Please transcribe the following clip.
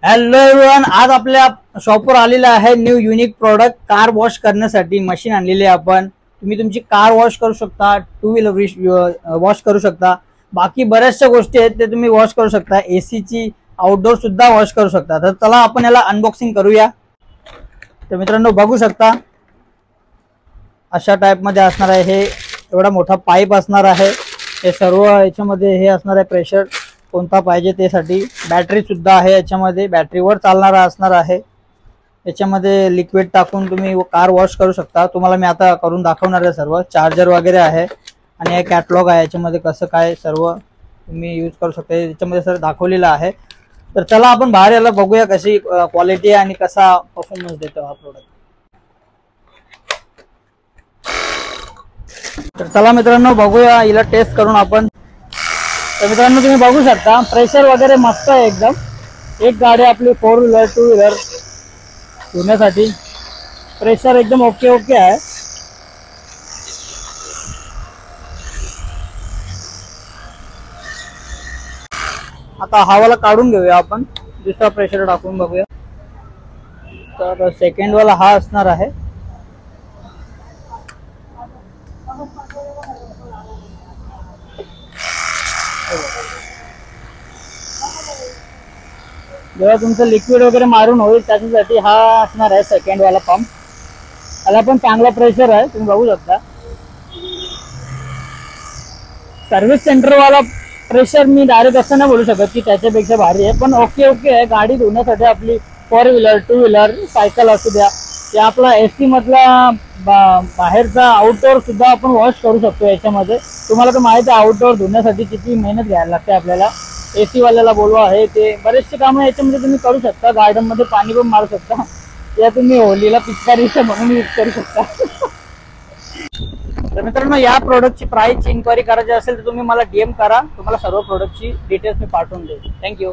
Hello everyone, आज आपल्या शॉपवर आलेला आहे new unique product car wash करण्यासाठी मशीन आणलेली आहे आपण। तुम्ही तुमची कार वॉश करू शकता, टू व्हीलर वॉश करू शकता, बाकी बऱ्याचशा गोष्टी आहेत ते तुम्ही वॉश करू शकता। एसी ची आउटडोर सुद्धा वॉश करू शकता। तर चला आपण याला अनबॉक्सिंग करूया। तर मित्रांनो बघू शकता अशा टाइप मध्ये असणार आहे। हे एवढा मोठा पाईप असणार आहे। हे सर्व याच्यामध्ये हे असणार आहे प्रेशर कोणता पाहिजे त्यासाठी। बॅटरी सुद्धा आहे याच्यामध्ये, बॅटरीवर चालणारा असणार आहे। याच्यामध्ये लिक्विड टाकून तुम्ही कार वॉश करू शकता। तुम्हाला मी आता करून दाखवणार आहे। सर्व चार्जर वगैरे आहे आणि हे कॅटलॉग आहे याच्यामध्ये कसं काय सर्व तुम्ही यूज करू शकता याच्यामध्ये सर दाखवलेलं आहे। तर चला आपण बाहेर याला बघूया कशी क्वालिटी आहे आणि कसा परफॉर्मन्स देतो हा प्रोडक्ट। तर चला मित्रांनो बघूया हिला टेस्ट करून आपण। तर मित्रांनो तुम्ही बघू शकता प्रेशर वगैरे मस्त आहे एकदम। एक गाडी आपली 4 व्हीलर 2 व्हीलर धुण्यासाठी प्रेशर एकदम ओके ओके आहे। आता हवाला काढून घेऊया आपण, दुसरा प्रेशर टाकून बघूया। तर सेकंड वाला हा असणार आहे। जेव्हा तुमचं लिक्विड वगैरे मारून होईल त्याच्यासाठी हा असणार आहे सेकंड वाला पंप। त्याला पण चांगला प्रेशर आहे, तुम्ही बघू शकता। सर्व्हिस सेंटर वाला प्रेशर मी डायरेक्ट असं नाही बोलू शकत की त्याच्यापेक्षा भारी आहे, पण ओके ओके आहे। गाडी धुण्यासाठी आपली 4 व्हीलर 2 व्हीलर सायकल असू द्या या आपला एसी मधला बाहेरचा आउटडोर सुद्धा आपण वॉश करू शकतो याच्यामध्ये। तुम्हाला तर माहिती आहे आउटडोर धुण्यासाठी किती मेहनत घ्यायला लागते आपल्याला। एसी वाल्याला बोलवा, हे ते बरेचसे कामं याच्यामध्ये तुम्ही करू शकता। गार्डन मध्ये पाणी पण मारू शकता या तुम्ही होलीला पिचकारी म्हणून यूज करू शकता। तर मित्रांनो या प्रोडक्टची प्राइस इन्क्वायरी करायची असेल तर तुम्ही मला डीएम करा, तुम्हाला सर्व प्रोडक्टची डिटेल्स मी पाठवून देईन। थँक्यू।